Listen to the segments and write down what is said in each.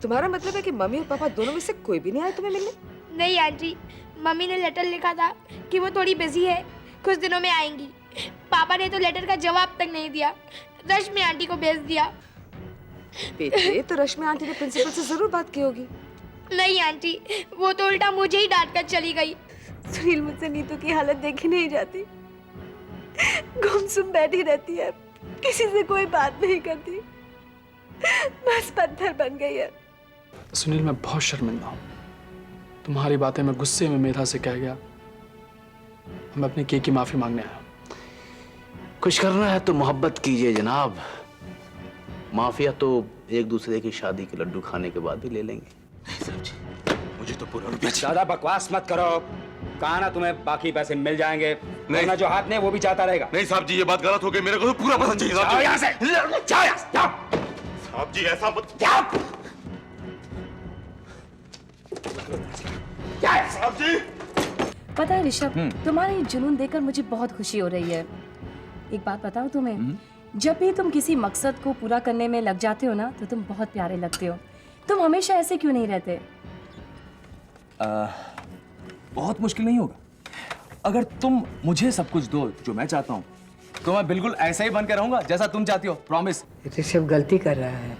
तुम्हारा मतलब है कि मम्मी और पापा दोनों में से कोई भी नहीं आया तुम्हें मिलने? नहीं आंटी, मम्मी ने लेटर लिखा था कि वो थोड़ी बिजी है, कुछ दिनों में आएंगी। पापा ने तो लेटर का जवाब तक नहीं दिया, रश्मि आंटी को भेज दिया। बेटे, तो रश्मि आंटी ने प्रिंसिपल से जरूर बात की होगी। नहीं आंटी, वो तो उल्टा मुझे ही डांट कर चली गई। सुनील, मुझसे नीतू की हालत देखी नहीं जाती, गुमसुम बैठी रहती है, किसी से कोई बात नहीं करती, बस पत्थर बन गई है। सुनील, मैं बहुत शर्मिंदा हूँ। तुम्हारी बातें मैं गुस्से में मेधा से कह गया। मैं अपने के की माफी मांगने आया। कुछ करना है तो मोहब्बत कीजिए जनाब। माफिया तो एक दूसरे की शादी के लड्डू खाने के बाद भी ले लेंगे। नहीं साहब जी, मुझे तो पूरा रुपया चाहिए। ज्यादा बकवास मत करो, कहा ना तुम्हें बाकी पैसे मिल जाएंगे। वरना जो हाथ में वो भी चाहता रहेगा। नहीं साहब जी, ये बात गलत हो गई, मेरे को तो पूरा पैसा चाहिए साहब जी। यहाँ से जाओ, यहाँ से जाओ। साहब जी ऐसा मत जाओ। साहब जी। पता है ऋषभ, तुम्हारे ये जुनून देखकर मुझे बहुत खुशी हो रही है। एक बात बताओ तुम्हें, जब भी तुम किसी मकसद को पूरा करने में लग जाते हो ना, तो तुम बहुत प्यारे लगते हो। तुम हमेशा ऐसे क्यों नहीं रहते? बहुत मुश्किल नहीं होगा। अगर तुम मुझे सब कुछ दो जो मैं चाहता हूँ, तो मैं बिल्कुल ऐसा ही बन के रहूंगा जैसा तुम चाहती हो। प्रॉमिस। ऋषभ गलती कर रहा है।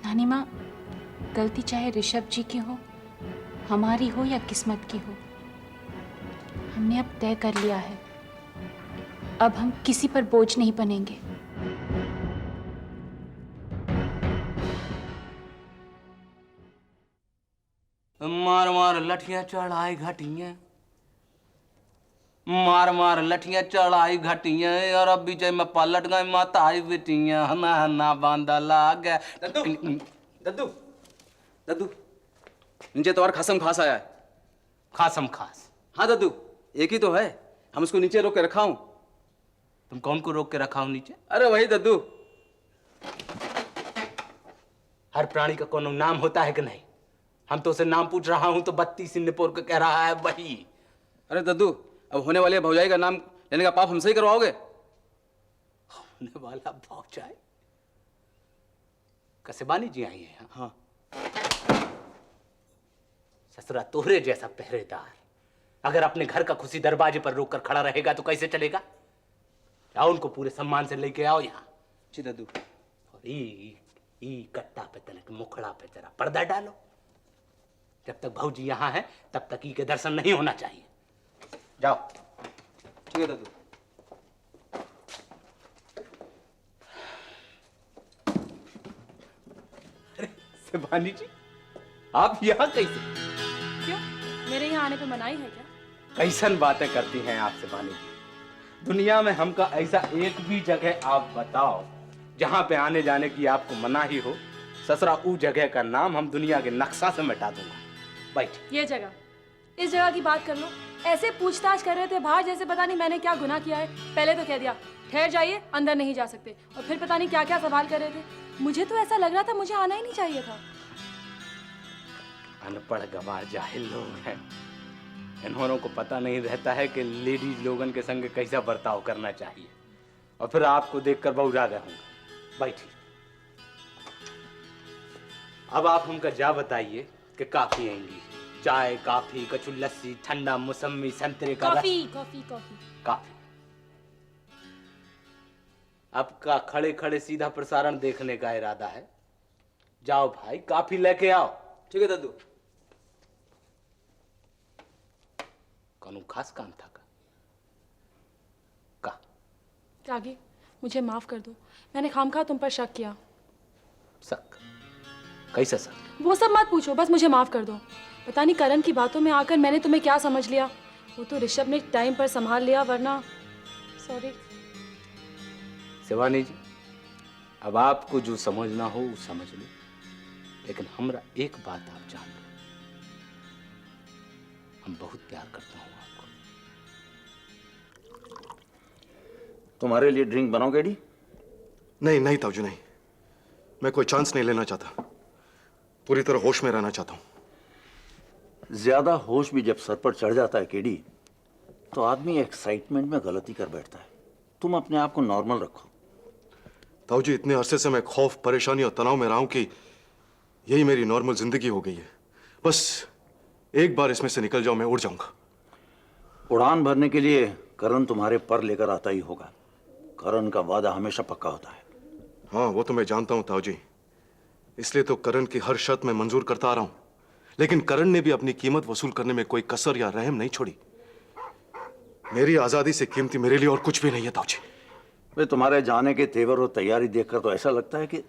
नानी माँ, गलती चाहे ऋषभ जी की हो, हमारी हो या किस्मत की हो, हमने अब तय कर लिया है, अब हम किसी पर बोझ नहीं बनेंगे। मार मार लठियां चढ़ाई घटियां, मार मार लठियां चढ़ाई घटियां, और अब बीच में पलट गए माता आई बेटियां, हना हना बांधा लाग। दद्दू, दद्दू, दद्दू, नीचे तो और खासम खास आया है। खासम खास? हाँ दद्दू, एक ही तो है, हम उसको नीचे रोक के रखा हूं। तुम कौन को रोक के रखा हूं नीचे? अरे वही दद्दू। हर प्राणी का कोनो नाम होता है कि नहीं? हम तो उसे नाम पूछ रहा हूं तो 32 निपोर को कह रहा है वही। अरे दद्दू, अब होने वाले भौजाई का नाम लेने का पाप हमसे ही करवाओगे? होने वाला भौजाई? कसेबानी जी आई है? हाँ। ससुरा तोहरे जैसा पहरेदार अगर अपने घर का खुशी दरवाजे पर रोक कर खड़ा रहेगा तो कैसे चलेगा? जाओ उनको पूरे सम्मान से लेके आओ यहाँ। जी दद्दू। और ई कट्टा पे तलक मुखड़ा पे जरा पर्दा डालो। जब तक भौजी यहाँ है तब तक ई के दर्शन नहीं होना चाहिए। जाओ। ठीक है दद्दू। अरे शिवानी जी, आप यहाँ कैसे? क्यों, मेरे यहाँ आने पे मनाही है क्या? कैसन बातें करती हैं आप शिवानी जी? दुनिया में हमका ऐसा एक भी जगह आप बताओ जहां पे आने जाने की आपको मनाही हो। ससुरा ऊ जगह का नाम हम दुनिया के नक्शा से मिटा दूंगा। बैठ। ये जगह, इस जगह की बात कर लो। ऐसे पूछताछ कर रहे थे बाहर जैसे पता नहीं मैंने क्या गुनाह किया है। पहले तो कह दिया ठहर जाइए, अंदर नहीं जा सकते, और फिर पता नहीं क्या क्या सवाल कर रहे थे। मुझे तो ऐसा लग रहा था मुझे आना ही नहीं चाहिए था। अनपढ़ गंवार जाहिल लोग हैं, इन्होंने को पता नहीं रहता है कि लेडीज लोगन के संग कैसा बर्ताव करना चाहिए, और फिर आपको देखकर बहुरा गए होंगे। बैठिए। अब आप हमका जा बताइए कि का पिएंगी? चाय, कॉफी, कछु लस्सी, ठंडा मौसमी, संतरे का कॉफी, रस? Coffee, coffee. कॉफी। अब का खड़े खड़े सीधा प्रसारण देखने का इरादा है? जाओ भाई, कॉफी लेके आओ। ठीक है दद्दू। कौन खास काम था का? त्यागी, मुझे माफ कर दो, मैंने खामखा तुम पर शक किया। शक? कैसा शक? वो सब मत पूछो, बस मुझे माफ कर दो। पता नहीं करण की बातों में आकर मैंने तुम्हें क्या समझ लिया। वो तो ऋषभ ने टाइम पर संभाल लिया, वरना सॉरी। शिवानी जी, अब आपको जो समझना हो वो समझ लो, लेकिन हमरा एक बात आप जान लो, हम बहुत प्यार करता हूँ आपको। तुम्हारे लिए ड्रिंक बनाओ गेडी? नहीं नहीं ताऊजी, नहीं, मैं कोई चांस नहीं लेना चाहता, पूरी तरह होश में रहना चाहता हूं। ज्यादा होश भी जब सर पर चढ़ जाता है केडी, तो आदमी एक्साइटमेंट में गलती कर बैठता है। तुम अपने आप को नॉर्मल रखो। ताऊजी, इतने अरसे से मैं खौफ, परेशानी और तनाव में रहा हूं कि यही मेरी नॉर्मल जिंदगी हो गई है। बस एक बार इसमें से निकल जाओ, मैं उड़ जाऊंगा। उड़ान भरने के लिए करण तुम्हारे पर लेकर आता ही होगा। करण का वादा हमेशा पक्का होता है। हाँ, वो तो मैं जानता हूं ताऊ जी, इसलिए तो करण की हर शर्त मैं मंजूर करता आ रहा हूं। लेकिन करण ने भी अपनी कीमत वसूल करने में कोई कसर या रहम नहीं छोड़ी। मेरी आजादी से कीमती मेरे लिए और कुछ भी नहीं है ताऊ जी। वे तुम्हारे जाने के तेवर और तैयारी देखकर तो ऐसा लगता है कि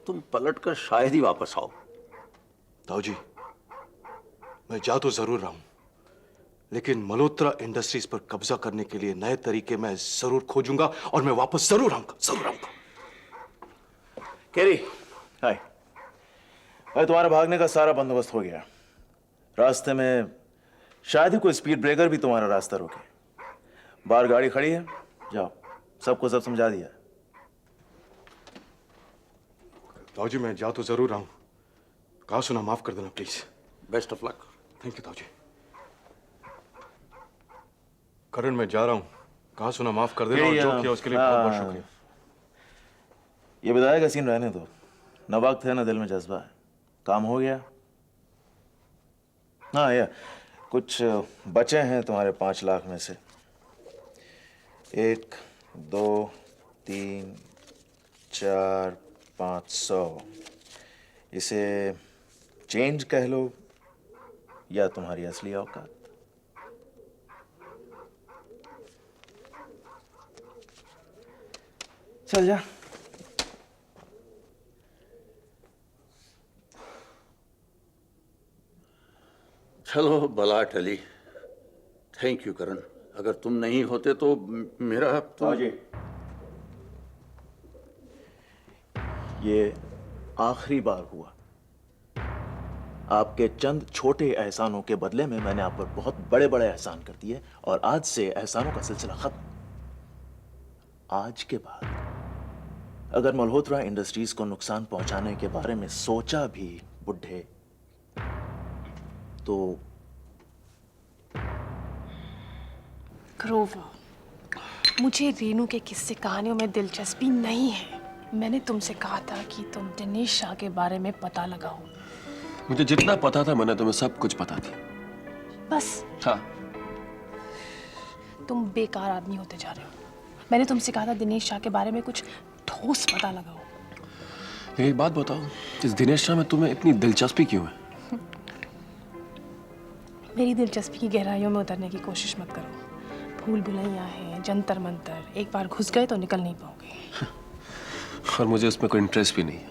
तुम पलटकर शायद ही वापस आओ। ताऊ जी, मैं जा तो जरूर रहा हूं, लेकिन मल्होत्रा इंडस्ट्रीज पर कब्जा करने के लिए नए तरीके मैं जरूर खोजूंगा और मैं वापस जरूर आऊंगा, जरूर आऊंगा। केरी, हाय। भाई, तुम्हारे भागने का सारा बंदोबस्त हो गया। रास्ते में शायद ही कोई स्पीड ब्रेकर भी तुम्हारा रास्ता रोके। बाहर गाड़ी खड़ी है, जाओ, सबको सब समझा दिया। ताऊ जी, मैं जा तो जरूर रहा हूं, कहा सुना माफ कर देना please. Best of luck. Thank you ताऊ जी। करण, मैं जा रहा हूं, कहा सुना माफ कर देना, और जो किया उसके लिए बहुत बहुत शुक्रिया। ये बताया का सीन रहने दो, न वक्त है न दिल में जज्बा है। काम हो गया। हाँ, या कुछ बचे हैं तुम्हारे 5 लाख में से। 1, 2, 3, 4, 500। इसे चेंज कह लो या तुम्हारी असली औकात। चल जा। चलो, बला टली। थैंक यू करण। अगर तुम नहीं होते तो मेरा तो ये आखिरी बार हुआ। आपके चंद छोटे एहसानों के बदले में मैंने आप पर बहुत बड़े बड़े एहसान कर दिए, और आज से एहसानों का सिलसिला खत्म। आज के बाद अगर मल्होत्रा इंडस्ट्रीज को नुकसान पहुंचाने के बारे में सोचा भी बुढ़े, तो ग्रोवर, मुझे रेनू के किस्से कहानियों में दिलचस्पी नहीं है। मैंने तुमसे कहा था कि तुम दिनेश शाह के बारे में पता लगाओ। मुझे जितना पता था मैंने तुम्हें सब कुछ बता दिया। बस? हाँ। तुम बेकार आदमी होते जा रहे हो। मैंने तुमसे कहा था दिनेश शाह के बारे में कुछ ठोस पता लगाओ। लेकिन एक बात बताओ, इस दिनेश शाह में तुम्हें इतनी दिलचस्पी क्यों है? मेरी दिलचस्पी की गहराइयों में उतरने की कोशिश मत करो। भूल भुलैया है, जंतर मंतर, एक बार घुस गए तो निकल नहीं पाओगे। और मुझे उसमें कोई इंटरेस्ट भी नहीं है।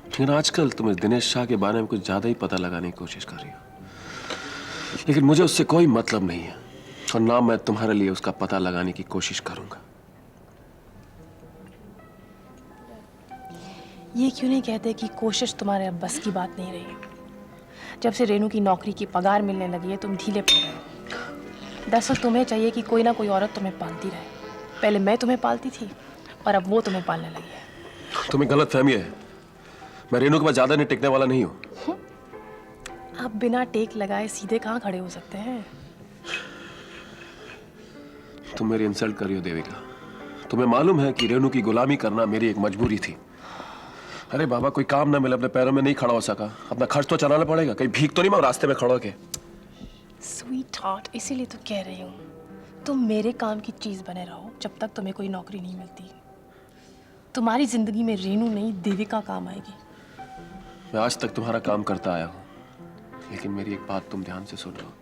लेकिन आजकल तुम इस दिनेश शाह के बारे में कुछ ज्यादा ही पता लगाने की कोशिश कर रही हो। लेकिन मुझे उससे कोई मतलब नहीं है, और ना मैं तुम्हारे लिए उसका पता लगाने की कोशिश करूंगा। ये क्यों नहीं कहते कि कोशिश तुम्हारे अब बस की बात नहीं रही। जब से रेनू की नौकरी की पगार मिलने लगी है, तुम ढीले पड़ रहे हो। दरअसल तुम्हें चाहिए कि कोई ना कोई औरत तुम्हें पालती रहे। पहले मैं तुम्हें पालती थी और अब वो तुम्हें पालने लगी है। तुम्हें गलत फहमी है। मैं रेनू के पास ज्यादा नहीं टिकने वाला नहीं हूं। आप बिना टेक लगाए सीधे कहाँ खड़े हो सकते हैं? तुम मेरी इंसल्ट कर रही हो देविका। तुम्हें मालूम है कि रेनू की गुलामी करना मेरी एक मजबूरी थी। अरे बाबा, कोई काम ना मिले, अपने पैरों में नहीं खड़ा हो सका, अपना खर्च तो चलाना पड़ेगा। कहीं भीख तो नहीं मैं रास्ते में खड़ा होके। स्वीट हार्ट, इसीलिए तो कह रही हूँ तुम मेरे काम की चीज बने रहो जब तक तुम्हें कोई नौकरी नहीं मिलती। तुम्हारी जिंदगी में रेनू नहीं, देविका काम आएगी। मैं आज तक तुम्हारा काम करता आया हूँ, लेकिन मेरी एक बात तुम ध्यान से सुन लो।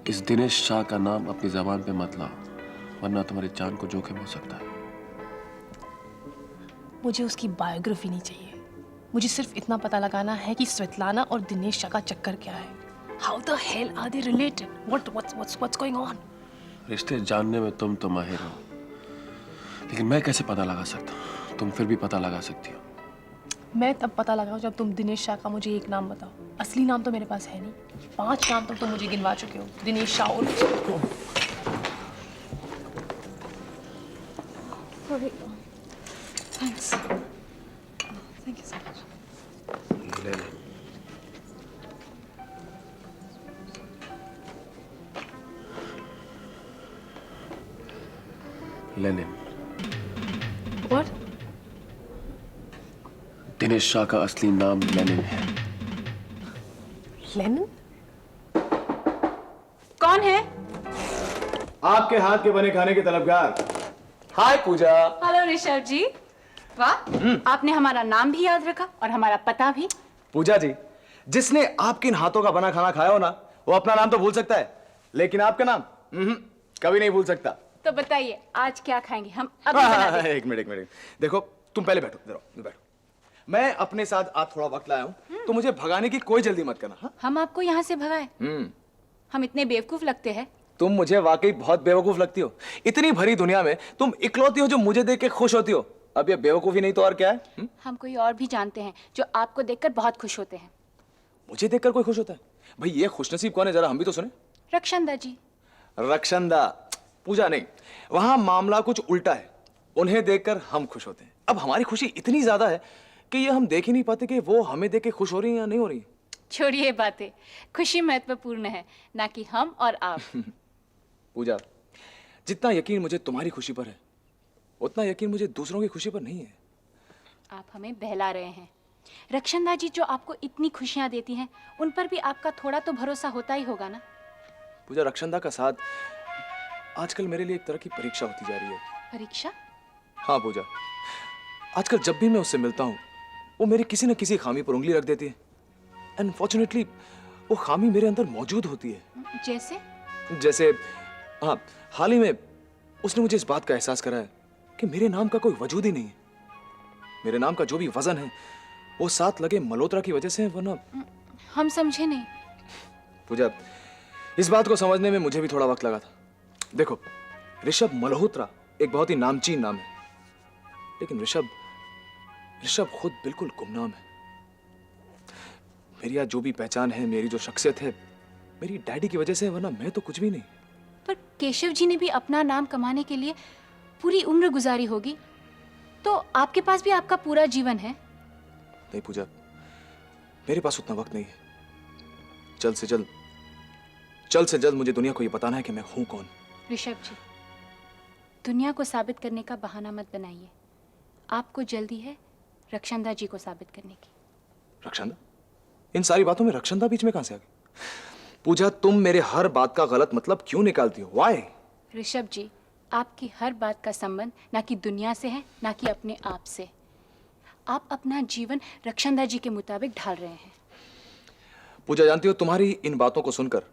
इस दिनेश शाह का नाम अपनी जबान पे मत लाओ, वरना तुम्हारी जान को जोखिम हो सकता है। मुझे उसकी बायोग्राफी नहीं चाहिए। मुझे सिर्फ इतना पता लगाना है कि स्वेतलाना और दिनेश शाह का चक्कर क्या है। How the hell are they related? What's going on? रिश्ते जानने में तुम तो माहिर हो, लेकिन मैं कैसे पता लगा सकता? तुम फिर भी पता लगा सकती हो। मैं तब पता लगाऊं जब तुम दिनेश शाह का मुझे एक नाम बताओ। असली नाम तो मेरे पास है नहीं। 5 नाम तो तुम मुझे गिनवा चुके हो। दिनेश शाह और Thanks. Thank you so much. ले ले। लेनिन। What? दिनेश शाह का असली नाम लेनिन है। लेनिन? कौन है? आपके हाथ के बने खाने के तलबगार। हाय पूजा। हेलो ऋषभ जी। वाह, आपने हमारा नाम भी याद रखा और हमारा पता भी। पूजा जी, जिसने आपके इन हाथों का बना खाना खाया हो ना, वो अपना नाम तो भूल सकता है, लेकिन आपका नाम कभी नहीं भूल सकता। तो बताइए आज क्या खाएंगे हम अभी बना दें। एक मिनट। देखो तुम पहले बैठो, बैठो। मैं अपने साथ आज थोड़ा वक्त लाया हूँ, तो मुझे भगाने की कोई जल्दी मत करना। हाँ? हम आपको यहाँ से भगाए? हम इतने बेवकूफ लगते हैं? तुम मुझे वाकई बहुत बेवकूफ लगती हो। इतनी भरी दुनिया में तुम इकलौती हो जो मुझे देख के खुश होती हो। अब ये बेवकूफी नहीं तो और क्या है? हम कोई और भी जानते हैं जो आपको देखकर बहुत खुश होते हैं। मुझे देखकर कोई खुश होता है? भाई ये खुशनसीब कौन है, जरा हम भी तो सुने। रक्षंदा जी। रक्षंदा? पूजा नहीं, वहां मामला कुछ उल्टा है। उन्हें देखकर हम खुश होते हैं। अब हमारी खुशी इतनी ज्यादा है कि ये हम देख ही नहीं पाते कि वो हमें देख के खुश हो रही हैं या नहीं हो रही। छोड़िए बातें, खुशी महत्वपूर्ण है, ना कि हम और आप। पूजा, जितना यकीन मुझे तुम्हारी खुशी पर है, उतना यकीन मुझे दूसरों की खुशी पर नहीं है। आप हमें बहला रहे हैं। रक्षंदा जी जो आपको इतनी खुशियां देती हैं, उन पर भी आपका थोड़ा तो भरोसा होता ही होगा ना। पूजा, रक्षंदा का साथ आजकल मेरे लिए एक तरह की परीक्षा होती जा रही है। परीक्षा? हाँ पूजा, आजकल जब भी मैं उससे मिलता हूँ, वो मेरी किसी न किसी खामी पर उंगली रख देती है। अनफॉर्चुनेटली वो खामी मेरे अंदर मौजूद होती है। जैसे हाँ, हाल ही में उसने मुझे इस बात का एहसास कराया कि मेरे नाम का कोई वजूद ही नहीं है। मेरे नाम का जो भी वजन है वो साथ लगे मल्होत्रा की वजह से है, वरना। हम समझे नहीं। पूजा, इस बात को समझने में मुझे भी थोड़ा वक्त लगा था। देखो, ऋषभ मल्होत्रा एक बहुत ही नामचीन नाम है, लेकिन ऋषभ खुद बिल्कुल गुमनाम है। मेरी आज जो भी पहचान है, मेरी जो शख्सियत है, मेरी डैडी की वजह से है, वरना मैं तो कुछ भी नहीं। पर केशव जी ने भी अपना नाम कमाने के लिए पूरी उम्र गुजारी होगी, तो आपके पास भी आपका पूरा जीवन है। नहीं पूजा, मेरे पास उतना वक्त नहीं है। जल्द से जल्द मुझे दुनिया को ये बताना है कि मैं हूं कौन। ऋषभ जी, दुनिया को साबित करने का बहाना मत बनाइए। आपको जल्दी है रक्षंदा जी को साबित करने की। रक्षंदा? इन सारी बातों में रक्षंदा बीच में कहां से आ गई? पूजा, तुम मेरे हर बात का गलत मतलब क्यों निकालती हो? Why? ऋषभ जी, आपकी हर बात का संबंध ना कि दुनिया से है, ना कि अपने आप से। आप अपना जीवन रक्षंदा जी के मुताबिक ढाल रहे हैं। पूजा, जानती हो, तुम्हारी इन बातों को सुनकर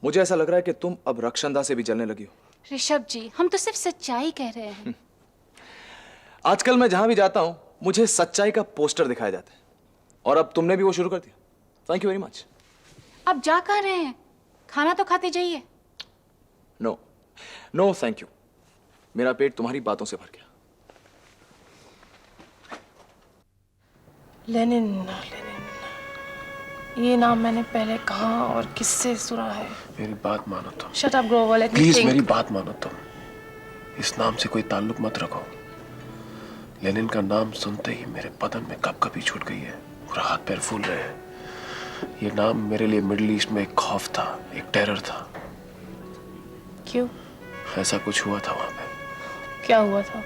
मुझे ऐसा लग रहा है कि तुम अब रक्षंदा से भी जलने लगी हो। ऋषभ जी, हम तो सिर्फ सच्चाई कह रहे हैं। आजकल मैं जहां भी जाता हूं, मुझे सच्चाई का पोस्टर दिखाया जाता है, और अब तुमने भी वो शुरू कर दिया। Thank you very much. अब जा कहां रहे हैं? खाना तो खाते जाइए। नो थैंक यू, मेरा पेट तुम्हारी बातों से भर गया। लेनिन, ये नाम मैंने पहले कहाँ और किससे सुना है? मेरी बात मानो तुम। Shut up, Grover, let me please think. मेरी बात मानो तुम। इस नाम से कोई ताल्लुक मत रखो। लेनिन का नाम सुनते ही मेरे बदन में कपकपी छूट गई है और हाथ पैर फूल रहे हैं। ये नाम मेरे लिए मिडिल ईस्ट में एक खौफ था, एक टेरर था। क्यों? ऐसा कुछ हुआ था वहां पे। क्या हुआ था?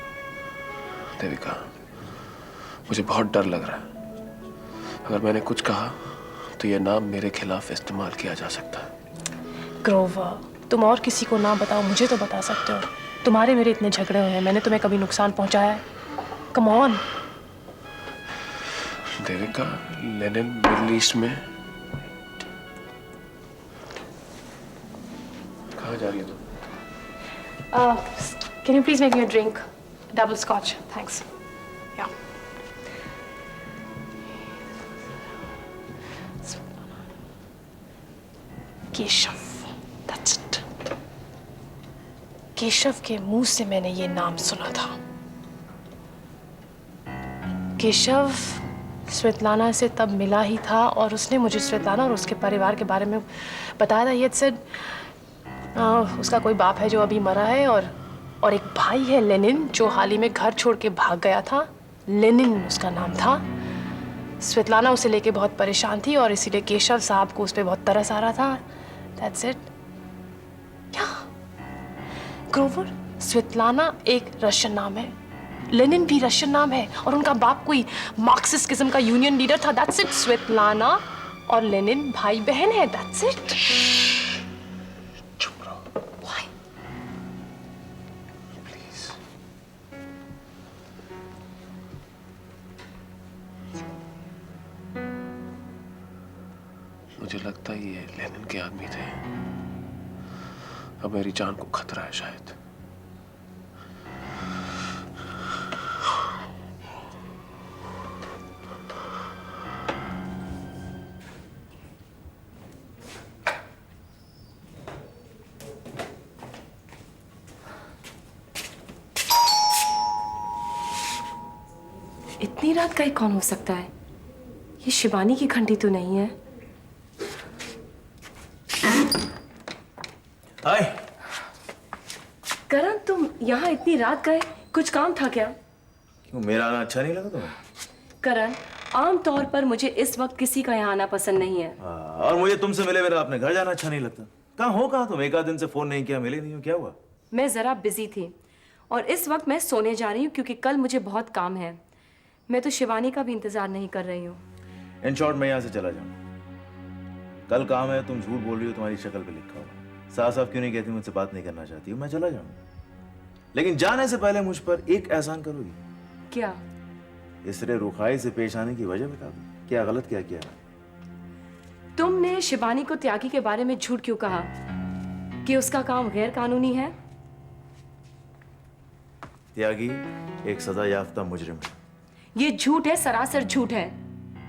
देविका, मुझे बहुत डर लग रहा है। अगर मैंने कुछ कहा तो यह नाम मेरे खिलाफ इस्तेमाल किया जा सकता है। ग्रोवर, तुम और किसी को ना बताओ, मुझे तो बता सकते हो। तुम्हारे मेरे इतने झगड़े हुए हैं, मैंने तुम्हें कभी नुकसान पहुंचाया है? Come on. Devika, Lenin middle east में। कहाँ जा रही है तुम? Can you please make me a drink? Double scotch, thanks. Yeah. Keshav, that's it. Keshav के मुंह से मैंने ये नाम सुना था। केशव स्वेतलाना से तब मिला ही था और उसने मुझे स्वेतलाना और उसके परिवार के बारे में बताया था। ये said, उसका कोई बाप है जो अभी मरा है और एक भाई है लेनिन जो हाल ही में घर छोड़ के भाग गया था। लेनिन उसका नाम था। स्वेतलाना उसे लेके बहुत परेशान थी और इसीलिए केशव साहब को उस पर बहुत तरस आ रहा था। That's it. क्या? ग्रोवर, स्वेतलाना एक रशियन नाम है, लेनिन भी रशियन नाम है और उनका बाप कोई मार्क्सिस्ट किस्म का यूनियन लीडर था। That's it. स्वेतलाना और लेनिन भाई बहन है। That's it. चुप रहो। Why? प्लीज। मुझे लगता है ये लेनिन के आदमी थे। अब मेरी जान को खतरा है शायद। इतनी रात का ही कौन हो सकता है? ये शिवानी की घंटी तो नहीं है। हाय। करण, तुम यहाँ इतनी रात गए? कुछ काम था क्या? क्यों, मेरा आना अच्छा नहीं लगा तुम्हें? करण, आम तौर पर मुझे इस वक्त किसी का यहाँ आना पसंद नहीं है। और मुझे तुमसे मिले मेरा अपने घर जाना अच्छा नहीं लगता। कहाँ तुम? एक आध दिन से फोन नहीं किया, मिले नहीं हो, क्या हुआ? मैं जरा बिजी थी और इस वक्त मैं सोने जा रही हूँ क्योंकि कल मुझे बहुत काम है। मैं तो शिवानी का भी इंतजार नहीं कर रही हूँ। इन शॉर्ट, मैं यहाँ से चला जाऊँ। कल काम है, तुम झूठ बोल रही हो, तुम्हारी शक्ल पे लिखा हुआ। साफ साफ क्यों नहीं कहती मुझसे बात नहीं करना चाहती हो? मैं चला जाऊँ, लेकिन जाने से पहले मुझ पर एक एहसान करोगी? क्या? इस तरह रुखाई से पेश आने की वजह बता दो। क्या गलत क्या किया? तुमने शिवानी को त्यागी के बारे में झूठ क्यों कहा कि उसका काम गैर कानूनी है? त्यागी एक सजा याफ्ता मुजरिम है। ये झूठ है, सरासर झूठ है।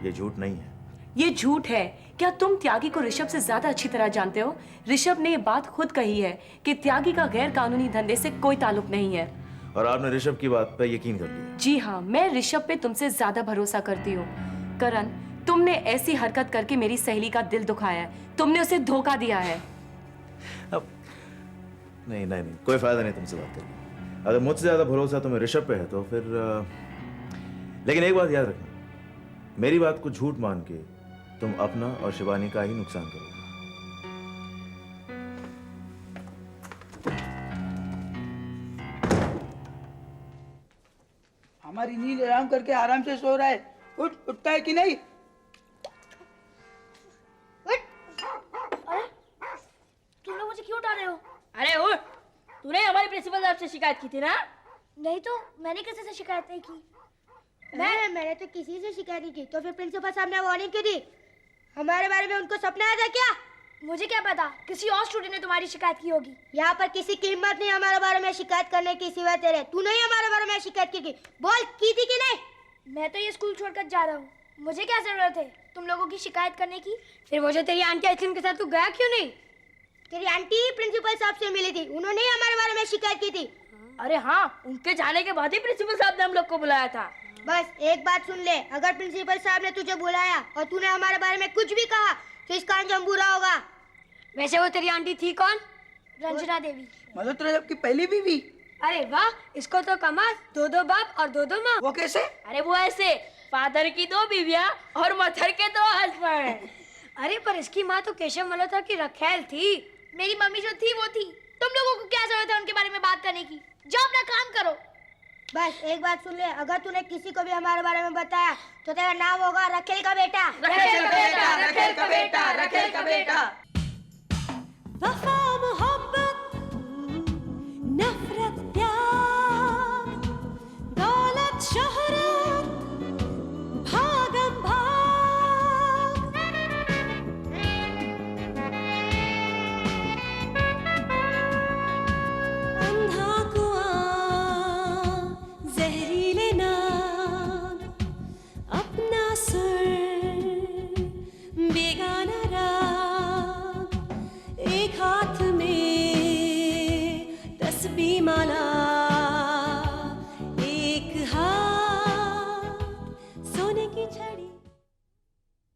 ये झूठ नहीं है। ये झूठ है। क्या तुम त्यागी को ऋषभ से ज्यादा अच्छी तरह जानते हो? ऋषभ ने ये बात खुद कही है कि त्यागी का गैर कानूनी धंधे से कोई ताल्लुक नहीं है। और आपने ऋषभ की बात पर यकीन कर लिया? जी हाँ, मैं ऋषभ पे तुमसे ज्यादा भरोसा करती हूँ। करण, तुमने ऐसी हरकत करके मेरी सहेली का दिल दुखाया है। तुमने उसे धोखा दिया है। अब नहीं, कोई फायदा नहीं तुमसे बात करके। अगर मुझसे ज्यादा भरोसा तुम्हें ऋषभ पे है तो फिर लेकिन एक बात याद रखना, मेरी बात को झूठ मान के तुम अपना और शिवानी का ही नुकसान करोगे। हमारी नींद आराम करके आराम से सो रहा है। उठता है कि नहीं? तुम लोग मुझे क्यों उठा रहे हो? अरे उठ! तूने हमारे प्रिंसिपल साहब से शिकायत की थी ना? नहीं तो मैंने किसी से शिकायत नहीं की। मैंने तो किसी से शिकायत नहीं की। तो फिर प्रिंसिपल साहब ने वार्निंग क्यों दी? हमारे बारे में उनको सपना आया था क्या? मुझे क्या पता, किसी और स्टूडेंट ने तुम्हारी शिकायत की होगी। यहाँ पर किसी की हिम्मत नहीं हमारे बारे में शिकायत करने की सिवाय तेरे। तू नहीं हमारे बारे में शिकायत की? बोल, की थी कि नहीं? मैं तो ये स्कूल छोड़कर जा रहा हूँ। मुझे क्या जरूरत है तुम लोगों की शिकायत करने की? फिर वो जो तेरी आंटी आइसक्रीम के साथ तू गया क्यों नहीं? तेरी आंटी प्रिंसिपल साहब से मिली थी, उन्होंने ही हमारे बारे में शिकायत की थी। अरे हाँ, उनके जाने के बाद ही प्रिंसिपल साहब ने हम लोग को बुलाया था। बस एक बात सुन ले, अगर प्रिंसिपल साहब ने तुझे बुलाया और तूने हमारे बारे में कुछ भी कहा तो इसका अंजाम बुरा होगा। वैसे वो तेरी आंटी थी कौन? रंजना देवी, मदद रजब की पहली बीवी। अरे वाह, इसको तो कमाल, दो बाप और दो माँ। वो कैसे? अरे वो ऐसे, फादर की 2 बीवियां और मदर के 2 हस्बैंड। अरे पर इसकी माँ तो केशव मल्होत्रा की रखेल थी। मेरी मम्मी जो थी वो थी। तुम लोगों को क्या जरूरत है उनके बारे में बात करने की? जाओ अपना काम करो। बस एक बात सुन ले, अगर तूने किसी को भी हमारे बारे में बताया तो तेरा नाम होगा रखेल का बेटा। रखेल का बेटा, रखेल का बेटा, रखेल का बेटा। वफा मोहब्बत नफरत प्यार दौलत शोहरत भागम भाग अंधा कुआं जहरीले नाम अपना सुर बेगाना राग एक हाथ में तस्बीह